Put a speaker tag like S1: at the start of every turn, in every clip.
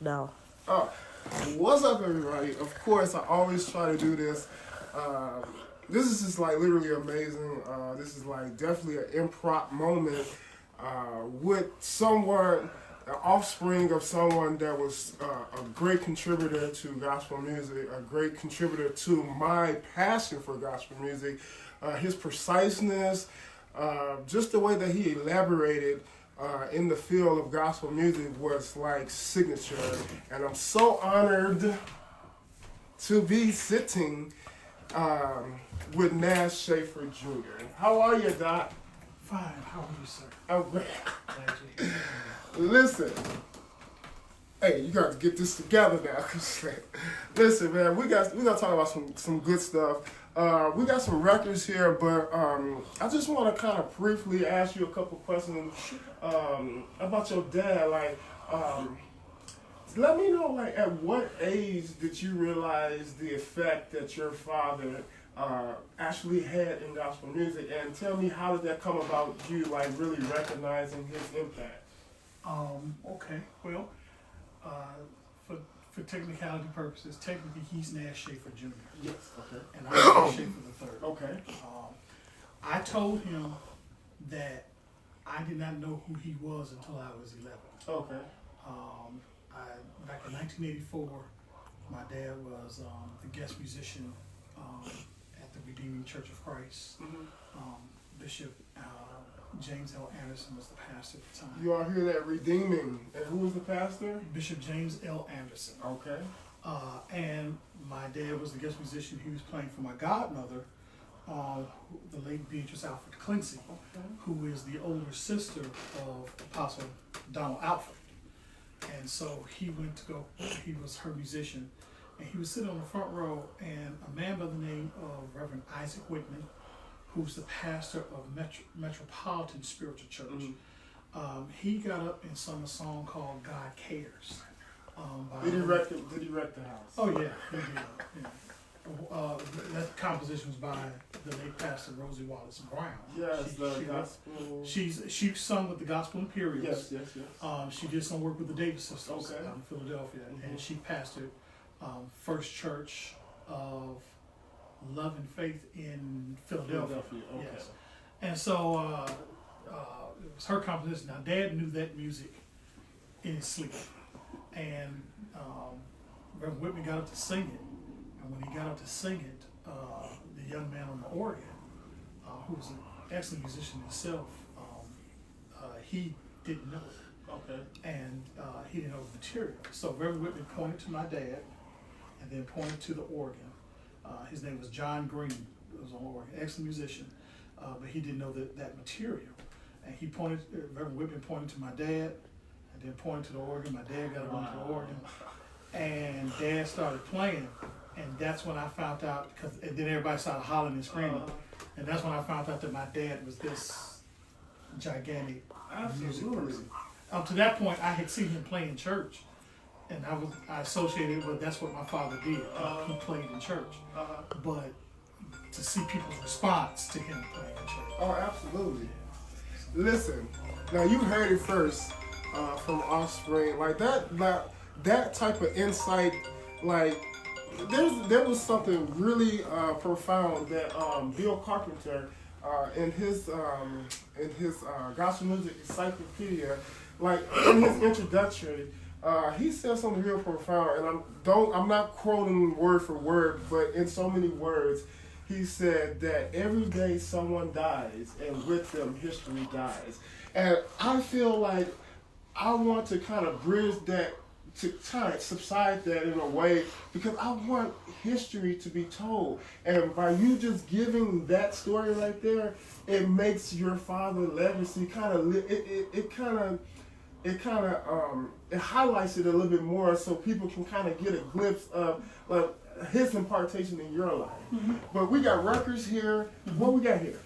S1: now.
S2: What's up, everybody? Of course, I always try to do this. This is just like literally amazing. This is like definitely an improv moment with someone, an offspring of someone that was a great contributor to gospel music, a great contributor to my passion for gospel music. His preciseness, just the way that he elaborated in the field of gospel music was like signature. And I'm so honored to be sitting with Nash Shaffer Jr. How are you, Doc?
S3: Fine. How are you, sir?
S2: I'm great.
S3: Glad you're here.
S2: Listen, hey, you got to get this together now. Listen, man, we got to talk about some good stuff. We got some records here, but I just want to kind of briefly ask you a couple questions about your dad. Like, let me know, like, at what age did you realize the effect that your father actually had in gospel music, and tell me, how did that come about? You like really recognizing his impact?
S3: Okay. Well, for technicality purposes, technically he's Nash Shaffer Jr.
S2: Yes. Okay.
S3: And I'm Nash Shaffer III.
S2: Okay.
S3: I told him that I did not know who he was until I was 11.
S2: Okay.
S3: Back in 1984, my dad was the guest musician at the Redeeming Church of Christ.
S2: Mm-hmm.
S3: Bishop James L. Anderson was the pastor at the time.
S2: You all hear that? Redeeming. And who was the pastor?
S3: Bishop James L. Anderson.
S2: Okay.
S3: And my dad was the guest musician. He was playing for my godmother, the late Beatrice Alfred Clincy,
S2: Okay.
S3: who is the older sister of Apostle Donald Alfred. And so he went to go, he was her musician, and he was sitting on the front row, and a man by the name of Reverend Isaac Whitman, who's the pastor of Metropolitan Spiritual Church.
S2: Mm-hmm.
S3: He got up and sung a song called God Cares.
S2: Did he wreck the house?
S3: Oh yeah, he did. Yeah. That composition was by the late pastor Rosie Wallace Brown.
S2: Yes, the gospel.
S3: She sung with the Gospel Imperials.
S2: Yes.
S3: She did some work with the Davis Sisters
S2: Okay.
S3: out in Philadelphia,
S2: Mm-hmm.
S3: and she pastored First Church of Love and Faith in Philadelphia.
S2: Okay.
S3: Yes. And so it was her composition. Now, Dad knew that music in his sleep, and Reverend Whitman got up to sing it. And when he got up to sing it, the young man on the organ, who was an excellent musician himself, he didn't know it.
S2: Okay.
S3: And he didn't know the material. So Reverend Whitman pointed to my dad, and then pointed to the organ. His name was John Green. He was on the organ, excellent musician, but he didn't know that material. And he pointed. Reverend Whitman pointed to my dad, and then pointed to the organ. My dad got onto the organ, and Dad started playing. And that's when I found out, and then everybody started hollering and screaming. And that's when I found out that my dad was this gigantic music person. Up to that point, I had seen him play in church, and I associated it with that's what my father did. He played in church, but to see people's response to him playing in church.
S2: Oh, absolutely. Listen, now you heard it first from Offspring. Like that type of insight, like. There was something really profound that Bill Carpenter in his gospel music encyclopedia, like in his introduction, he said something real profound, and I'm not quoting word for word, but in so many words, he said that every day someone dies, and with them history dies, and I feel like I want to kind of bridge that. To kind of subside that in a way, because I want history to be told, and by you just giving that story right there, it makes your father's legacy kind of it highlights it a little bit more, so people can kind of get a glimpse of like his impartation in your life. Mm-hmm. But we got records here. Mm-hmm. What we got here?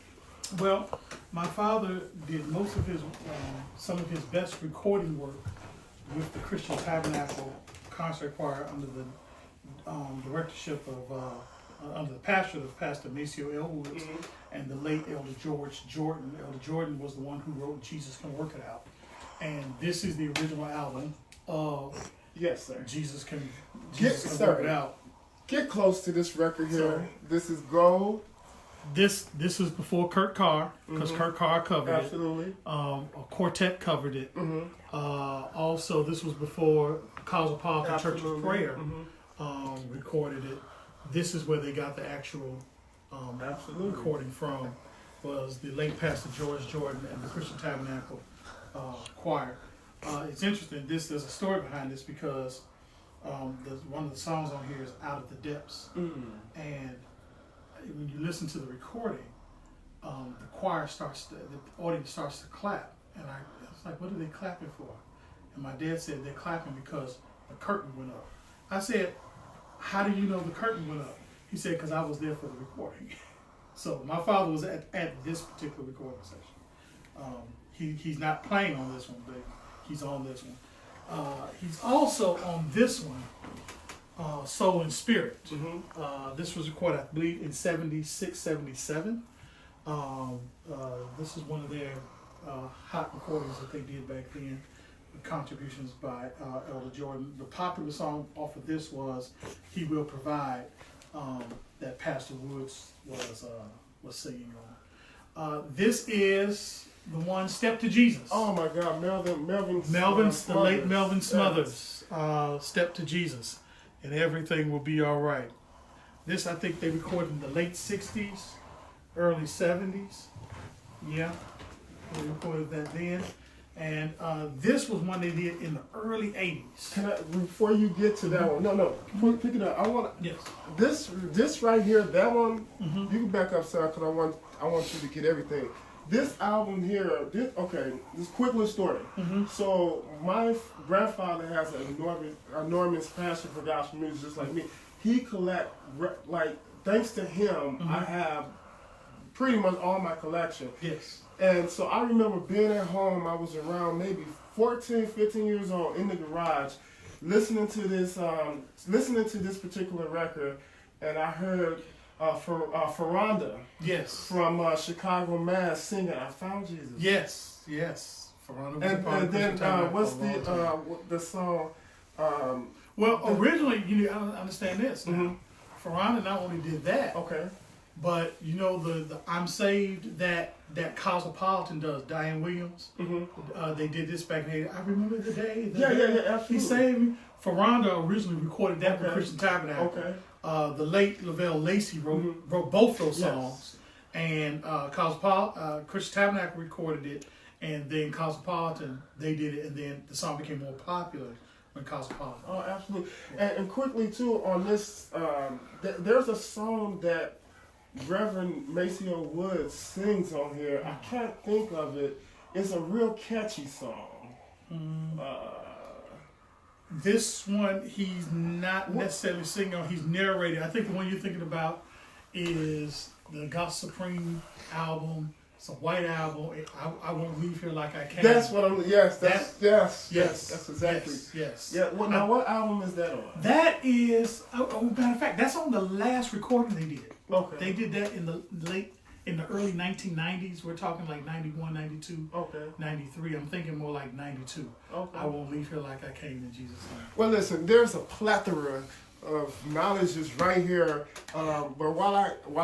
S3: Well, my father did most of his some of his best recording work with the Christian Tabernacle Concert Choir under the directorship of, under the pastorate of Pastor Maceo L. Woods, mm-hmm. and the late Elder George Jordan. Elder Jordan was the one who wrote Jesus Can Work It Out. And this is the original album of
S2: Yes, sir.
S3: Jesus can
S2: Sir.
S3: work it out.
S2: Get close to this record here.
S3: So,
S2: this is Gold.
S3: This was before Kurt Carr, because Kurt Carr covered
S2: Absolutely.
S3: it. A quartet covered it.
S2: Mm-hmm.
S3: Also, this was before Cosmopolitan Church of Prayer
S2: Mm-hmm.
S3: recorded it. This is where they got the actual recording from. Was the late Pastor George Jordan and the Christian Tabernacle Choir. It's interesting. There's a story behind this because one of the songs on here is "Out of the Depths," and when you listen to the recording, the choir the audience starts to clap, and I was like, "What are they clapping for?" And my dad said they're clapping because the curtain went up. I said, "How do you know the curtain went up?" He said, "Because I was there for the recording." So my father was at this particular recording session. He's not playing on this one, but he's on this one. He's also on this one, Soul and Spirit. This was recorded, I believe, in 76, 77. This is one of their hot recordings that they did back then, with contributions by Elder Jordan. The popular song off of this was "He Will Provide," that Pastor Woods was singing on. This is the one, "Step to Jesus."
S2: Oh my God, Melvin
S3: The late Melvin Smothers, "Step to Jesus," and everything will be all right. This, I think they recorded in the late 60s, early 70s. Yeah, they recorded that then. And this was one they did in the early 80s.
S2: Can I, before you get to that one, no, pick it up. I want
S3: Yes.
S2: this right here, that one. You can back up, sir, because I want you to get everything. This album here, this quick little story. So my grandfather has an enormous passion for gospel music, just like me. He thanks to him, I have pretty much all my collection.
S3: Yes.
S2: And so I remember being at home. I was around maybe 14, 15 years old in the garage, listening to this particular record, and I heard Ferranda.
S3: Yes.
S2: From Chicago, Mass, singing "I Found Jesus."
S3: Yes. Ferranda was a part
S2: And
S3: of
S2: then
S3: Christian Tabernacle
S2: what's
S3: for a long time.
S2: the song?
S3: Well, originally, I don't understand this. Now, Ferranda not only did that,
S2: Okay.
S3: but the "I'm Saved" that Cosmopolitan does, Diane Williams. They did this back in the 80s. I remember the day.
S2: Yeah, absolutely.
S3: He saved me. Ferranda originally recorded that with Christian Tabernacle.
S2: Okay.
S3: The late Lavelle Lacey wrote both those songs, and Christian Tabernacle recorded it, and then Cosmopolitan they did it, and then the song became more popular when Cosmopolitan.
S2: Oh, absolutely. And quickly too on this, there's a song that Reverend Maceo Woods sings on here. I can't think of it. It's a real catchy song.
S3: This one, he's not necessarily singing on, he's narrating. I think the one you're thinking about is the God Supreme album. It's a white album. I Won't Leave Here Like I Came.
S2: That's what I'm, yes, yes, that's exactly.
S3: Yes.
S2: Yeah, now what album is that on?
S3: That is, matter of fact, that's on the last recording they did.
S2: Okay.
S3: They did that in the early 1990s. We're talking like 91, 92, 93. I'm thinking more like 92.
S2: Okay.
S3: I Won't Leave Here Like I Came in Jesus' name.
S2: Well, listen, there's a plethora of knowledge just right here. But while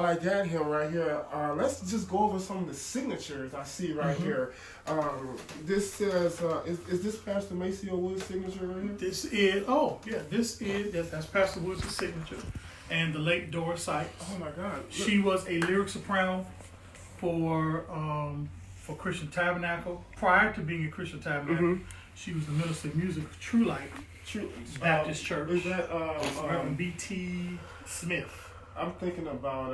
S2: I got him right here, let's just go over some of the signatures I see right here. This says, is this Pastor Maceo Woods' signature right here?
S3: That's Pastor Woods' signature. And the late Doris Sykes.
S2: Oh my God! Look.
S3: She was a lyric soprano for Christian Tabernacle. Prior to being a Christian Tabernacle, she was the minister of music for True Light Baptist Church.
S2: Is that
S3: Reverend B.T. Smith?
S2: I'm thinking about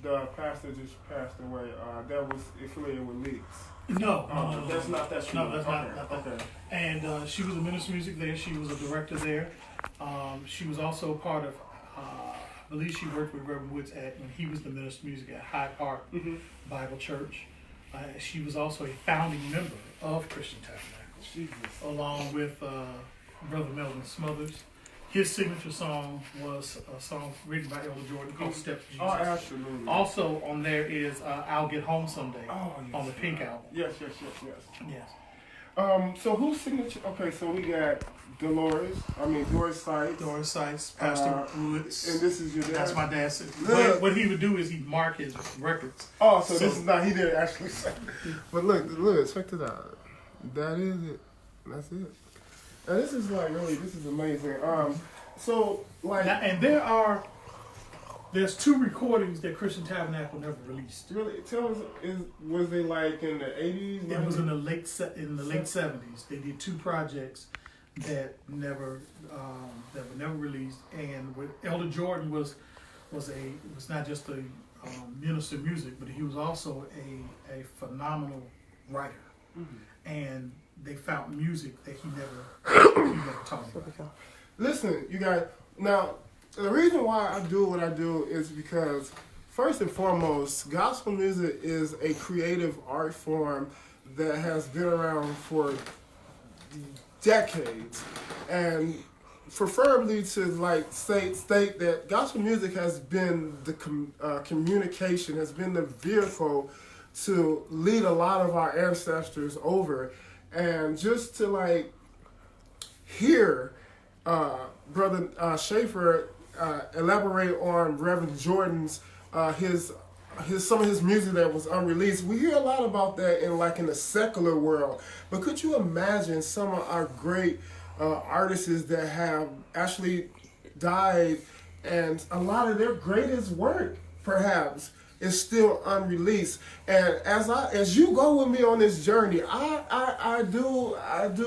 S2: the pastor just passed away. That was affiliated with Leaks.
S3: No,
S2: that's not that.
S3: No, that's not that.
S2: Okay.
S3: And she was a minister of music there. She was a director there. She was also part of. I believe she worked with Reverend Woods when he was the minister of music at Hyde Park Bible Church. She was also a founding member of Christian Tabernacle, along with Brother Melvin Smothers. His signature song was a song written by Elder Jordan called "Step to Jesus."
S2: Oh, absolutely.
S3: Also on there is "I'll Get Home Someday" on the Pink album.
S2: Yes.
S3: Yes.
S2: So who's signature? Okay, so we got Doris Sykes.
S3: Doris Sykes, Pastor Woods.
S2: And this is your dad?
S3: That's my dad. What he would do is he'd mark his records.
S2: Oh, so this is not, he didn't actually say. But look, check this out. That is it. That's it. And this is this is amazing. So like,
S3: now, and there's 2 recordings that Christian Tabernacle never released.
S2: Really, tell us, was they like in the 80s?
S3: It was in the late 70s. They did 2 projects that were never released. And with Elder Jordan was not just a minister of music, but he was also a phenomenal writer. Mm-hmm. And they found music that he never taught about.
S2: Listen, you guys. Now, the reason why I do what I do is because, first and foremost, gospel music is a creative art form that has been around for decades, and preferably to state that gospel music has been the communication, has been the vehicle to lead a lot of our ancestors over, and just to hear Brother Shaffer elaborate on Reverend Jordan's some of his music that was unreleased. We hear a lot about that in the secular world. But could you imagine some of our great artists that have actually died, and a lot of their greatest work perhaps is still unreleased? And as you go with me on this journey, I do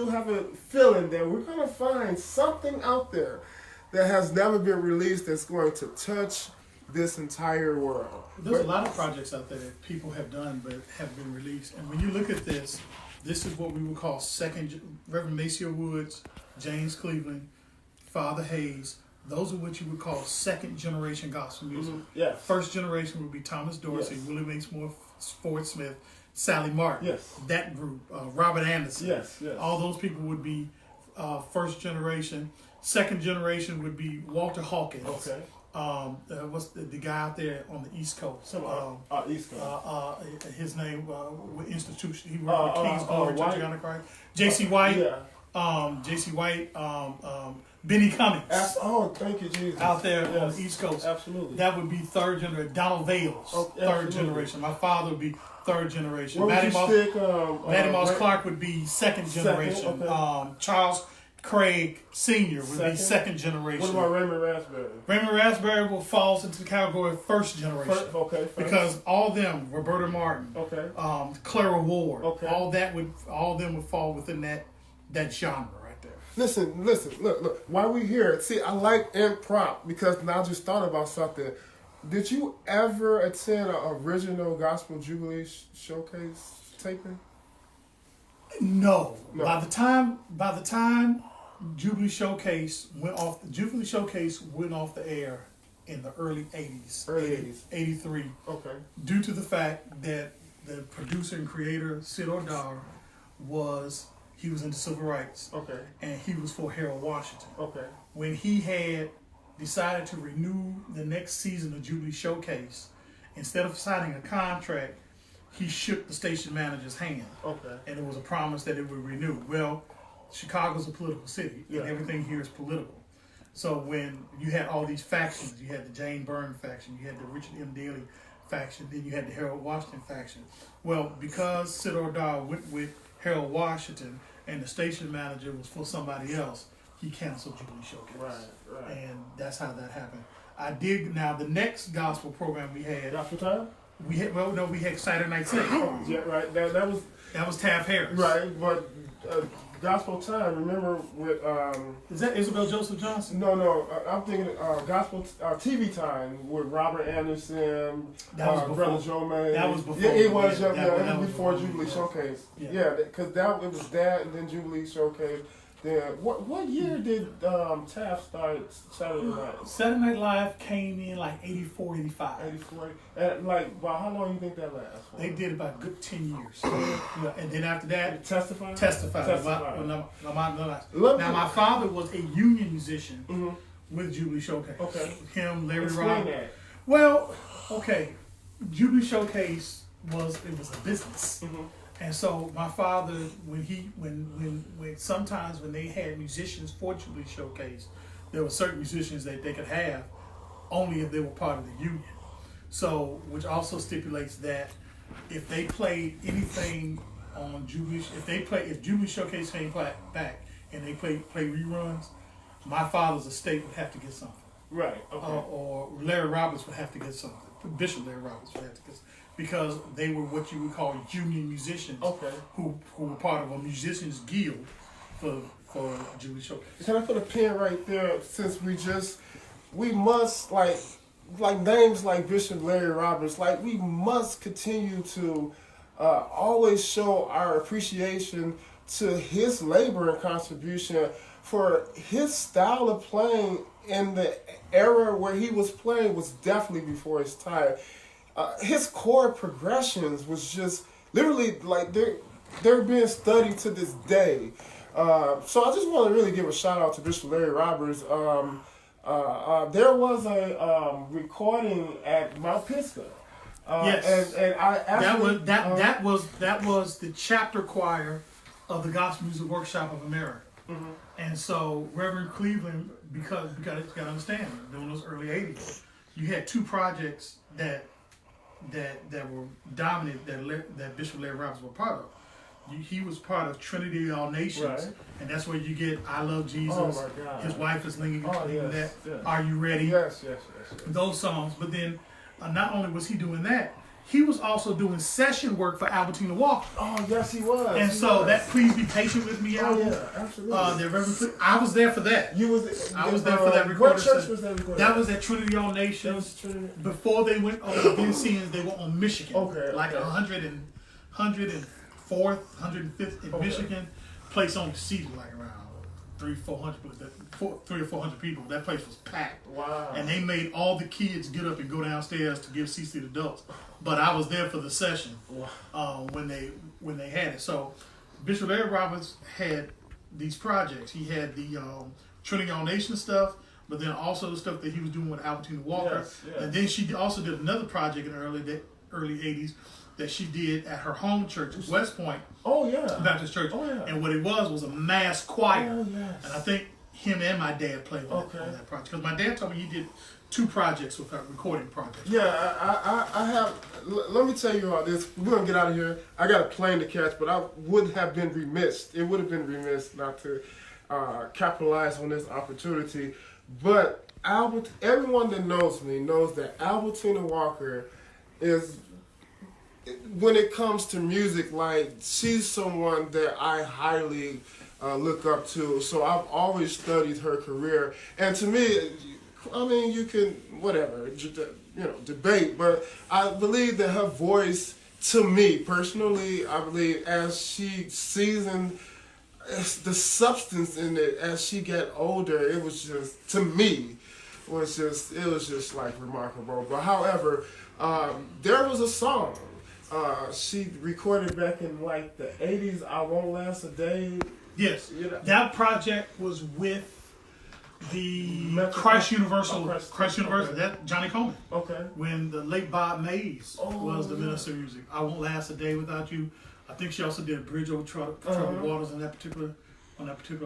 S2: have a feeling that we're gonna find something out there that has never been released that's going to touch this entire world.
S3: There's a lot of projects out there that people have done but have been released. And when you look at this is what we would call Reverend Maceo Woods, James Cleveland, Father Hayes. Those are what you would call second generation gospel music.
S2: Mm-hmm. Yes.
S3: First generation would be Thomas Dorsey,
S2: yes.
S3: Willie Maysmore, Ford Smith, Sally Martin.
S2: Yes.
S3: That group, Robert Anderson.
S2: Yes. Yes.
S3: All those people would be first generation. Second generation would be Walter Hawkins.
S2: Okay.
S3: What's the guy out there on the East Coast?
S2: East Coast.
S3: His name with Institution. He worked with King's Glory Church of God in Christ. J.C. White.
S2: Yeah.
S3: J.C. White. Benny Cummings.
S2: Thank you, Jesus.
S3: Out there on the East Coast.
S2: Absolutely.
S3: That would be third generation. Donald Vales, third generation. My father would be third generation.
S2: Matty
S3: Moss Clark would be second generation.
S2: Okay.
S3: Charles Craig Sr. would be second generation.
S2: What about Raymond Raspberry?
S3: Raymond Raspberry falls into the category of first generation.
S2: First.
S3: Because all them, Roberta Martin, Clara Ward, all of them would fall within that genre right there.
S2: Listen, look. While we here, see, I like Impromptu because now I just thought about something. Did you ever attend an original Gospel Jubilee showcase taping?
S3: No. By the time Jubilee Showcase went off the air in the early 80s. 83.
S2: Okay.
S3: Due to the fact that the producer and creator Sid O'Dowd was into civil rights.
S2: Okay.
S3: And he was for Harold Washington.
S2: Okay.
S3: When he had decided to renew the next season of Jubilee Showcase, instead of signing a contract, he shook the station manager's hand. Okay. And it was a promise that it would renew. Well, Chicago's a political city, and everything here is political. So when you had all these factions, you had the Jane Byrne faction, you had the Richard M. Daley faction, then you had the Harold Washington faction. Well, because Sid O'Dowd went with Harold Washington and the station manager was for somebody else, he canceled Jubilee Showcase. Right. And that's how that happened. Now the next gospel program we had.
S2: Gospel Time?
S3: We had Saturday Night Sing.
S2: Yeah, right. That was
S3: Taft Harris.
S2: Right, but Gospel Time. Remember with
S3: is that Isabel Joseph Johnson?
S2: No. I'm thinking Gospel TV Time with Robert Anderson, Brother Joe May.
S3: That was before.
S2: Yeah, it was. That was before Jubilee Showcase. Yeah, because it was that, and then Jubilee Showcase. Then what year did Taft start Saturday Night?
S3: Saturday Night Live came in like 84, 85.
S2: 84. And about how long do you think that lasts?
S3: They did about a good 10 years. And then after that,
S2: Testify.
S3: Now my father was a union musician with Jubilee Showcase. Okay. Him, Larry Robb.
S2: That.
S3: Well, okay. Jubilee Showcase was a business. And so my father, when sometimes when they had musicians for Jubilee Showcase, there were certain musicians that they could have only if they were part of the union. So, which also stipulates that if they played anything on Jubilee, if Jubilee Showcase came back and they play reruns, my father's estate would have to get something.
S2: Right. Okay.
S3: Or Larry Roberts would have to get something. Bishop Larry Roberts would have to get something. Because they were what you would call union musicians, who were part of a musicians guild for Jubilee Showcase.
S2: Can I put a pin right there? Since we must like names like Bishop Larry Roberts, like we must continue to always show our appreciation to his labor and contribution for his style of playing in the era where he was playing was definitely before his time. His chord progressions was just literally like they're being studied to this day. So I just want to really give a shout out to Bishop Larry Roberts. There was a recording at Mount Pisgah.
S3: Yes,
S2: and I actually,
S3: that was the chapter choir of the Gospel Music Workshop of America. Mm-hmm. And so Reverend Cleveland, because you got to understand, during those early '80s, you had two projects that were dominant that Bishop Larry Roberts was part of. He was part of Trinity of All Nations, right. And that's where you get I Love Jesus.
S2: Oh my God.
S3: His wife is leaning
S2: yes,
S3: that.
S2: Yes.
S3: Are You Ready?
S2: Yes.
S3: Those songs. But then not only was he doing that, he was also doing session work for Albertina Walker.
S2: Oh, yes, he was.
S3: And that Please Be Patient With Me album.
S2: Oh, yeah, absolutely.
S3: I was there for that. I was there for that recording.
S2: What church was that recording?
S3: That was at Trinity All Nations. Before they went on the Vincennes, they were on Michigan.
S2: Okay.
S3: Like 104th, 105th in Michigan. Place only seated like around 300 or 400 people. That place was packed.
S2: Wow.
S3: And they made all the kids get up and go downstairs to give seats to the adults. But I was there for the session when they had it. So Bishop Larry Roberts had these projects. He had the Trinity All Nations stuff, but then also the stuff that he was doing with Albertina Walker.
S2: Yes.
S3: And then she also did another project in the early 80s that she did at her home church, West Point Baptist Church.
S2: Oh, yeah.
S3: And what it was a mass choir.
S2: Oh, yes.
S3: And I think him and my dad played on that project. Because my dad told me he did 2 projects with her, recording projects.
S2: Yeah, I have. Let me tell you all this. We're going to get out of here. I got a plane to catch, but I would have been remiss. It would have been remiss not to capitalize on this opportunity. But everyone that knows me knows that Albertina Walker is, when it comes to music, like, she's someone that I highly look up to. So I've always studied her career. And to me, I mean, you can, whatever, debate, but I believe that her voice, to me personally, I believe as she seasoned the substance in it, as she got older, it was just, to me, it was just like remarkable. But however, there was a song she recorded back in like the 80s, I Won't Last a Day.
S3: Yes, that project was with the Christ Universal, that Johnny Coleman. Okay. When the late Bob Mays was the minister of music. I Won't Last a Day Without You. I think she also did Bridge Over Troubled Waters on that particular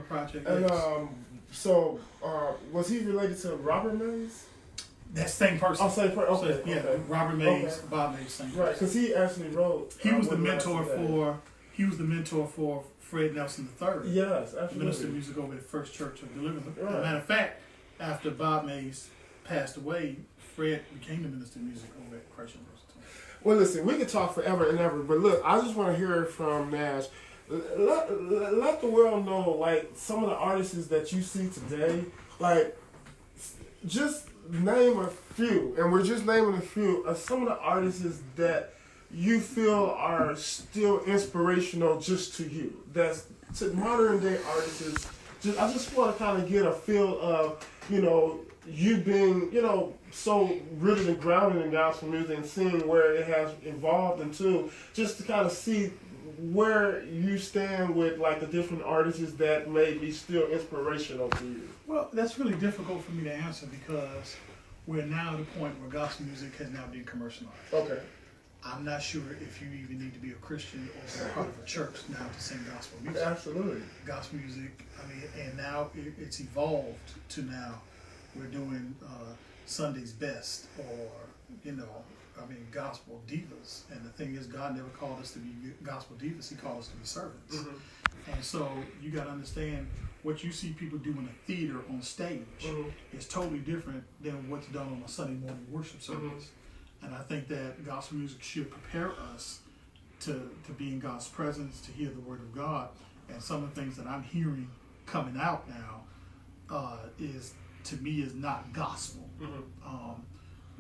S3: project.
S2: And was he related to Robert Mays?
S3: That same person.
S2: Same person. Okay.
S3: So, yeah, okay. Robert Mays, Bob Mays, same person.
S2: Right, because he actually wrote.
S3: He was the mentor for Fred Nelson III.
S2: Yes, absolutely.
S3: Minister of music over at First Church of Deliverance. Right. As a matter of fact, after Bob Mays passed away, Fred became the minister of music over at Christ University.
S2: Well, listen, we could talk forever and ever, but look, I just want to hear from Nash. Let the world know, like, some of the artists that you see today, like, just name a few, and we're just naming a few of some of the artists that you feel are still inspirational just to you. That's to modern day artists. I just want to kind of get a feel of, you being, so rooted and grounded in gospel music and seeing where it has evolved into, just to kind of see where you stand with like the different artists that may be still inspirational to you.
S3: Well, that's really difficult for me to answer because we're now at a point where gospel music has now been commercialized.
S2: Okay.
S3: I'm not sure if you even need to be a Christian or be part of a church now to sing gospel music.
S2: Absolutely.
S3: Gospel music, I mean, and now it's evolved to now we're doing Sunday's best, or, you know, I mean, gospel divas. And the thing is, God never called us to be gospel divas, He called us to be servants. Mm-hmm. And so you got to understand, what you see people do in a theater on stage is totally different than what's done on a Sunday morning worship service. And I think that gospel music should prepare us to be in God's presence, to hear the word of God. And some of the things that I'm hearing coming out now is, to me, is not gospel.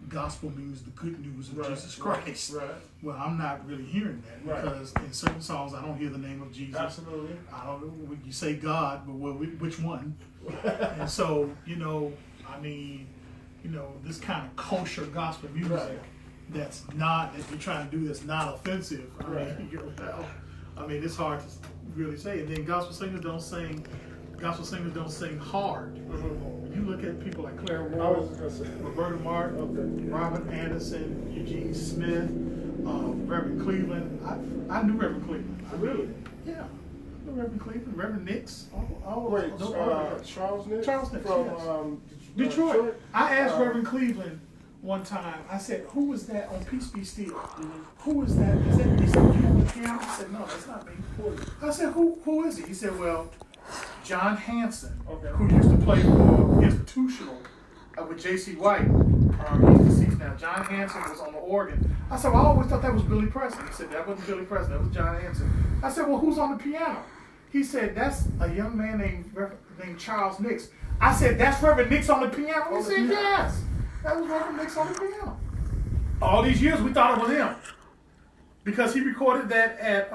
S3: Gospel means the good news of Jesus Christ. Right. Well, I'm not really hearing that, because in certain songs I don't hear the name of Jesus.
S2: Absolutely.
S3: I don't know, you say God, but which one? And so, you know, I mean, you know, this kind of kosher gospel music that's not, that you're trying to do, that's not offensive. I mean, I mean, it's hard to really say. And then gospel singers don't sing hard. You look at people like Clara Ward, Roberta Martin, Robert Anderson, Eugene Smith, Reverend Cleveland. I knew Reverend Cleveland.
S2: Really?
S3: Yeah. I knew Reverend Cleveland, Reverend Nix.
S2: Charles Nix?
S3: Charles Nix,
S2: from
S3: yes. Detroit. I asked Reverend Cleveland one time, I said, who was that on Peace Be Still? Who was that? Is that, he said, you on the piano? I said, no, that's not me. I said, who is he? He said, well, John Hanson, who used to play for Institutional with J.C. White. He's deceased now. John Hanson was on the organ. I said, well, I always thought that was Billy Preston. He said, that wasn't Billy Preston, that was John Hanson. I said, well, who's on the piano? He said, that's a young man named Charles Nix. I said, that's Reverend Nix on the piano? He said, yes, that was Reverend Nix on the piano. All these years we thought it was him, because he recorded that at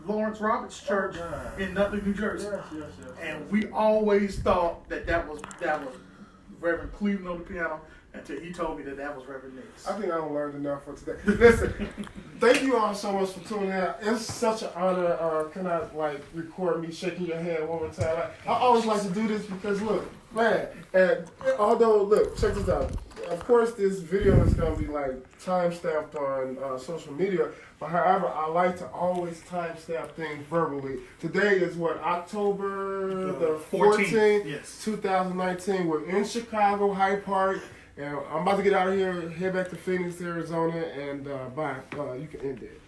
S3: Lawrence Roberts Church in Nutley, New Jersey. Yes. And we always thought that was Reverend Cleveland on the piano, until he told me that was Reverend Nix.
S2: I think I learned enough for today. Listen, thank you all so much for tuning in. It's such an honor. Can I record me shaking your hand one more time? I always like to do this because look, man. And although, look, check this out. Of course, this video is gonna be time-stamped on social media. But however, I like to always timestamp things verbally. Today is October the 14th, yes. 2019. We're in Chicago, Hyde Park. And I'm about to get out of here, head back to Phoenix, Arizona, and bye. You can end it.